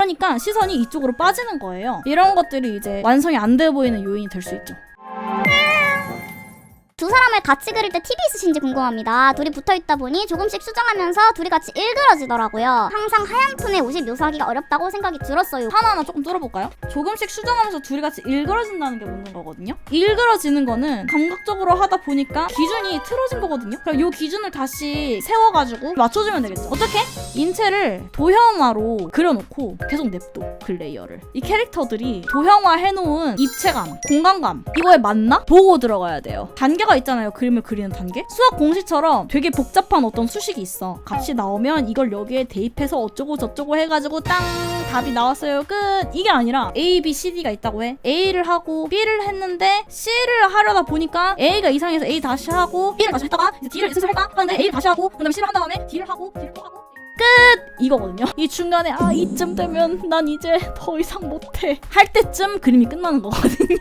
하니까 시선이 이쪽으로 빠지는 거예요. 이런 것들이 이제 완성이 안 돼 보이는 요인이 될 수 있죠. 두 사람을 같이 그릴 때 팁이 있으신지 궁금합니다. 둘이 붙어있다 보니 조금씩 수정하면서 둘이 같이 일그러지더라고요. 항상 하얀 톤의 옷을 묘사하기가 어렵다고 생각이 들었어요. 하나하나 조금 뚫어볼까요? 조금씩 수정하면서 둘이 같이 일그러진다는 게 묻는 거거든요. 일그러지는 거는 감각적으로 하다 보니까 기준이 틀어진 거거든요. 그럼 이 기준을 다시 세워가지고 맞춰주면 되겠죠. 어떻게? 인체를 도형화로 그려놓고 계속 냅둬, 그 레이어를. 이 캐릭터들이 도형화 해놓은 입체감, 공간감, 이거에 맞나? 보고 들어가야 돼요. 단계가 있잖아요. 그림을 그리는 단계? 수학 공식처럼 되게 복잡한 어떤 수식이 있어. 값이 나오면 이걸 여기에 대입해서 어쩌고 저쩌고 해가지고 땅 답이 나왔어요. 끝. 이게 아니라 A, B, C, D가 있다고 해. A를 하고 B를 했는데 C를 하려다 보니까 A가 이상해서 A 다시 하고 B를 다시 했다가 이제 D를 슬슬 할까 하는데 A를 다시 하고 그 다음에 C를 한 다음에 D를 하고 D를 또 하고 끝! 이거거든요. 이 중간에 이쯤 되면 난 이제 더 이상 못해 할 때쯤 그림이 끝나는 거거든요.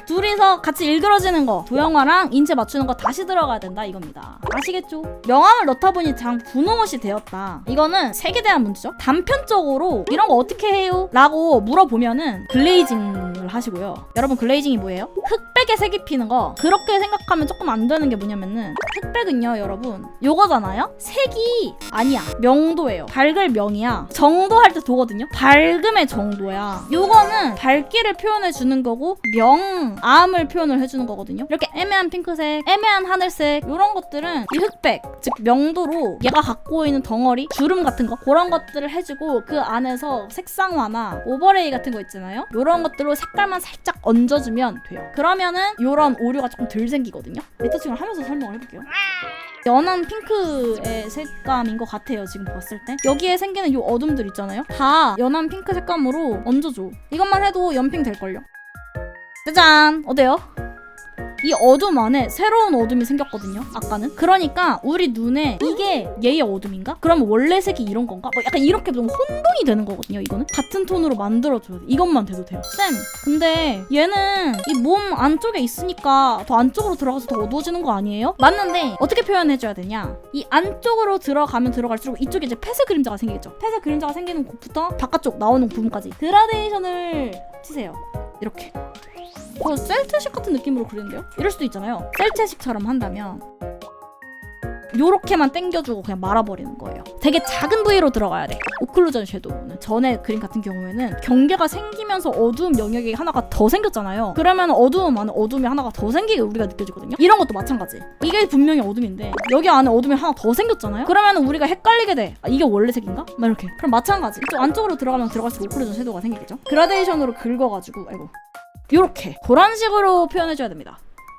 둘이서 같이 일그러지는 거, 도형화랑 인체 맞추는 거 다시 들어가야 된다 이겁니다. 아시겠죠? 명암을 넣다 보니 장 분홍옷이 되었다. 이거는 색에 대한 문제죠. 단편적으로 이런 거 어떻게 해요? 라고 물어보면은 글레이징을 하시고요. 여러분 글레이징이 뭐예요? 흑백에 색 입히는 거. 그렇게 생각하면 조금 안 되는 게 뭐냐면은 흑백은요 여러분 요거잖아요? 색이 아니야. 명도예요. 밝을 명이야. 정도 할 때 도거든요. 밝음의 정도야. 요거는 밝기를 표현해 주는 거고 명암을 표현을 해주는 거거든요. 이렇게 애매한 핑크색, 애매한 하늘색 이런 것들은 이 흑백, 즉 명도로 얘가 갖고 있는 덩어리, 주름 같은 거 그런 것들을 해주고 그 안에서 색상화나 오버레이 같은 거 있잖아요. 이런 것들로 색깔만 살짝 얹어주면 돼요. 그러면은 이런 오류가 조금 덜 생기거든요. 리터칭을 하면서 설명을 해볼게요. 연한 핑크의 색감인 것 같아요. 지금 봤을 때 여기에 생기는 이 어둠들 있잖아요. 다 연한 핑크 색감으로 얹어줘. 이것만 해도 연핑 될걸요. 짜잔! 어때요? 이 어둠 안에 새로운 어둠이 생겼거든요. 아까는. 그러니까 우리 눈에 이게 얘의 어둠인가? 그러면 원래 색이 이런 건가? 뭐 약간 이렇게 좀 혼동이 되는 거거든요. 이거는 같은 톤으로 만들어줘야 돼. 이것만 돼도 돼요. 쌤, 근데 얘는 이 몸 안쪽에 있으니까 더 안쪽으로 들어가서 더 어두워지는 거 아니에요? 맞는데 어떻게 표현해줘야 되냐? 이 안쪽으로 들어가면 들어갈수록 이쪽에 이제 폐쇄 그림자가 생기겠죠. 폐쇄 그림자가 생기는 곳부터 바깥쪽 나오는 부분까지 그라데이션을 치세요. 이렇게. 셀트식 같은 느낌으로 그리는데요? 이럴 수도 있잖아요. 셀트식처럼 한다면 요렇게만 당겨주고 그냥 말아버리는 거예요. 되게 작은 부위로 들어가야 돼. 오클루전 섀도우는 전에 그림 같은 경우에는 경계가 생기면서 어두운 영역이 하나가 더 생겼잖아요. 그러면 어두움 안에 어둠이 하나가 더 생기게 우리가 느껴지거든요. 이런 것도 마찬가지. 이게 분명히 어둠인데 여기 안에 어둠이 하나 더 생겼잖아요. 그러면 우리가 헷갈리게 돼. 이게 원래 색인가? 막 이렇게. 그럼 마찬가지. 이쪽 안쪽으로 들어가면 들어갈수록 오클루전 섀도우가 생기겠죠. 그라데이션으로 긁어가지고 요렇게 그런 식으로 표현해줘야 됩니다.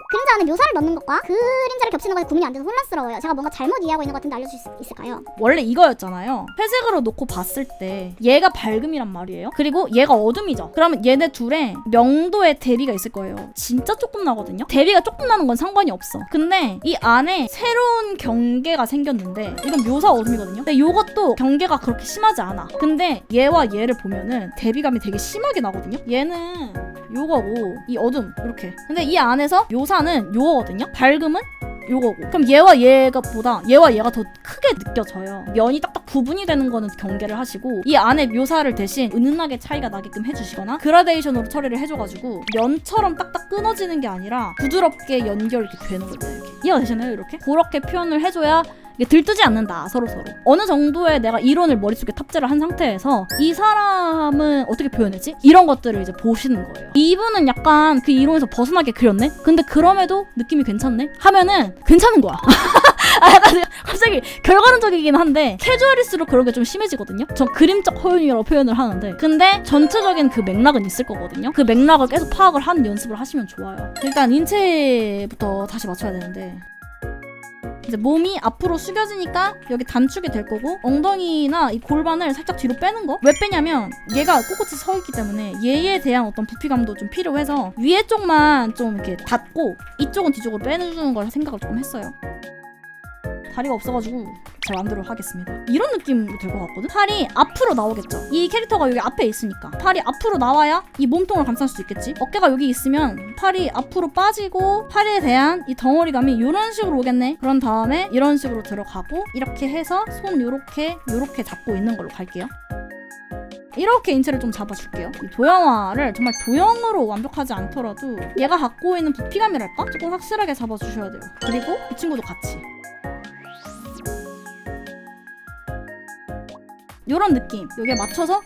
그림자 안에 묘사를 넣는 것과 그림자를 겹치는 것에 구분이 안 돼서 혼란스러워요. 제가 뭔가 잘못 이해하고 있는 것 같은데 알려주실 수 있을까요? 원래 이거였잖아요. 회색으로 놓고 봤을 때 얘가 밝음이란 말이에요. 그리고 얘가 어둠이죠. 그러면 얘네 둘의 명도의 대비가 있을 거예요. 진짜 조금 나거든요. 대비가 조금 나는 건 상관이 없어. 근데 이 안에 새로운 경계가 생겼는데 이건 묘사 어둠이거든요. 근데 이것도 경계가 그렇게 심하지 않아. 근데 얘와 얘를 보면은 대비감이 되게 심하게 나거든요. 얘는 요거고 이 어둠 이렇게. 근데 이 안에서 묘사는 요거거든요. 밝음은 요거고. 그럼 얘와 얘가 더 크게 느껴져요. 면이 딱딱 구분이 되는 거는 경계를 하시고 이 안에 묘사를 대신 은은하게 차이가 나게끔 해주시거나 그라데이션으로 처리를 해줘가지고 면처럼 딱딱 끊어지는 게 아니라 부드럽게 연결이 되는 거죠. 이렇게. 이해가 되시나요? 이렇게? 그렇게 표현을 해줘야 이게 들뜨지 않는다. 서로서로. 어느 정도의 내가 이론을 머릿속에 탑재를 한 상태에서 이 사람은 어떻게 표현했지? 이런 것들을 이제 보시는 거예요. 이분은 약간 그 이론에서 벗어나게 그렸네? 근데 그럼에도 느낌이 괜찮네? 하면은 괜찮은 거야. 약간 갑자기 결과론적이긴 한데 캐주얼일수록 그런 게 좀 심해지거든요. 전 그림적 허용이라고 표현을 하는데 근데 전체적인 그 맥락은 있을 거거든요. 그 맥락을 계속 파악을 하는 연습을 하시면 좋아요. 일단 인체부터 다시 맞춰야 되는데 이제 몸이 앞으로 숙여지니까 여기 단축이 될 거고 엉덩이나 이 골반을 살짝 뒤로 빼는 거. 왜 빼냐면 얘가 꼿꼿이 서 있기 때문에 얘에 대한 어떤 부피감도 좀 필요해서 위에 쪽만 좀 이렇게 닫고 이쪽은 뒤쪽으로 빼주는 걸 생각을 조금 했어요. 다리가 없어가지고 제 마음대로 하겠습니다. 이런 느낌으로 될 것 같거든? 팔이 앞으로 나오겠죠? 이 캐릭터가 여기 앞에 있으니까 팔이 앞으로 나와야 이 몸통을 감쌀 수 있겠지? 어깨가 여기 있으면 팔이 앞으로 빠지고 팔에 대한 이 덩어리감이 이런 식으로 오겠네? 그런 다음에 이런 식으로 들어가고 이렇게 해서 손 요렇게 잡고 있는 걸로 갈게요. 이렇게 인체를 좀 잡아줄게요. 이 도형화를 정말 도형으로 완벽하지 않더라도 얘가 갖고 있는 부피감이랄까? 조금 확실하게 잡아주셔야 돼요. 그리고 이 친구도 같이 요런 느낌 여기에 맞춰서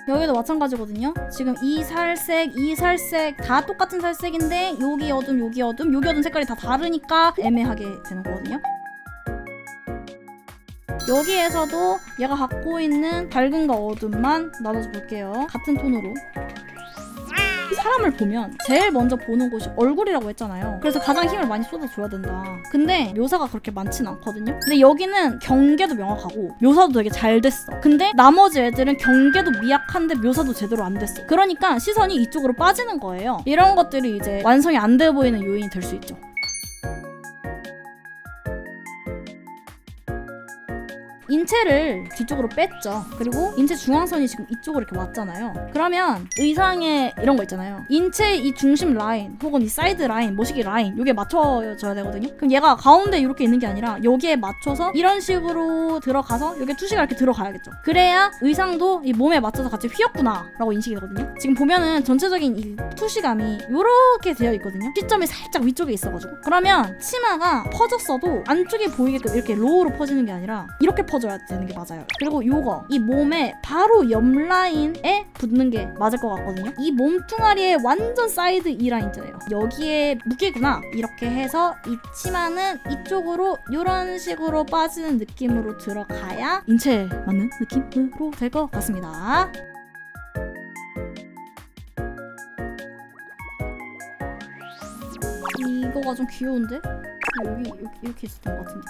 여기도 마찬가지거든요. 지금 이 살색, 이 살색 다 똑같은 살색인데 여기 어둠, 여기 어둠, 여기 어둠 색깔이 다 다르니까 애매하게 되는 거거든요. 여기에서도 얘가 갖고 있는 밝음과 어둠만 나눠서 볼게요. 같은 톤으로. 사람을 보면 제일 먼저 보는 곳이 얼굴이라고 했잖아요. 그래서 가장 힘을 많이 쏟아줘야 된다. 근데 묘사가 그렇게 많진 않거든요. 근데 여기는 경계도 명확하고 묘사도 되게 잘 됐어. 근데 나머지 애들은 경계도 미약한데 묘사도 제대로 안 됐어. 그러니까 시선이 이쪽으로 빠지는 거예요. 이런 것들이 이제 완성이 안 돼 보이는 요인이 될 수 있죠. 인체를 뒤쪽으로 뺐죠. 그리고 인체 중앙선이 지금 이쪽으로 이렇게 왔잖아요. 그러면 의상에 이런 거 있잖아요. 인체 이 중심 라인 혹은 이 사이드 라인, 모시기 라인 요게 맞춰져야 되거든요. 그럼 얘가 가운데 이렇게 있는 게 아니라 여기에 맞춰서 이런 식으로 들어가서 여기에 투시가 이렇게 들어가야겠죠. 그래야 의상도 이 몸에 맞춰서 같이 휘었구나 라고 인식이 되거든요. 지금 보면은 전체적인 이 투시감이 요렇게 되어 있거든요. 시점이 살짝 위쪽에 있어가지고 그러면 치마가 퍼졌어도 안쪽에 보이게끔 이렇게 로우로 퍼지는 게 아니라 이렇게 퍼져야 되는 게 맞아요. 그리고 요거 이 몸에 바로 옆 라인에 붙는 게 맞을 것 같거든요. 이 몸뚱아리의 완전 사이드 이 라인이잖아요. 여기에 무게구나 이렇게 해서 이 치마는 이쪽으로 이런 식으로 빠지는 느낌으로 들어가야 인체에 맞는 느낌으로 될 것 같습니다. 이거가 좀 귀여운데? 여기 이렇게 있었던 것 같은데.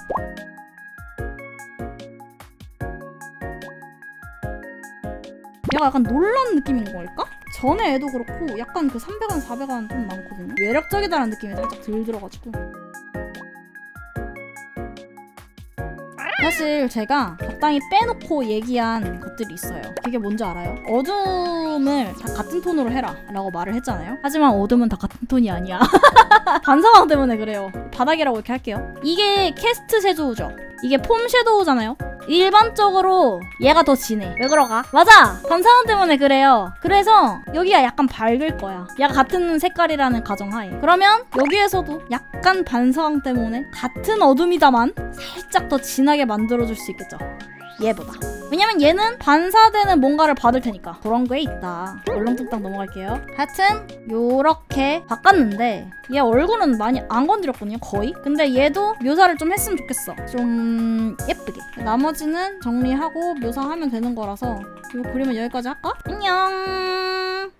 얘가 약간 놀란 느낌인 걸까? 전에 애도 그렇고 약간 그 300원, 400원 좀 많거든요. 매력적이다라는 느낌이 살짝 들어가지고 사실 제가 적당히 빼놓고 얘기한 것들이 있어요. 그게 뭔지 알아요? 어둠을 다 같은 톤으로 해라 라고 말을 했잖아요. 하지만 어둠은 다 같은 톤이 아니야. 반사광 때문에 그래요. 바닥이라고 이렇게 할게요. 이게 캐스트 섀도우죠. 이게 폼 섀도우잖아요. 일반적으로 얘가 더 진해. 왜 그러가? 맞아! 반사광 때문에 그래요. 그래서 여기가 약간 밝을 거야. 얘가 같은 색깔이라는 가정하에. 그러면 여기에서도 약간 반사광 때문에 같은 어둠이다만 살짝 더 진하게 만들어줄 수 있겠죠. 얘보다. 왜냐면 얘는 반사되는 뭔가를 받을 테니까. 그런 게 있다. 얼렁뚱땅 넘어갈게요. 하여튼 요렇게 바꿨는데 얘 얼굴은 많이 안 건드렸거든요. 거의. 근데 얘도 묘사를 좀 했으면 좋겠어. 좀 예쁘게. 나머지는 정리하고 묘사하면 되는 거라서 요 그림은 여기까지 할까? 안녕.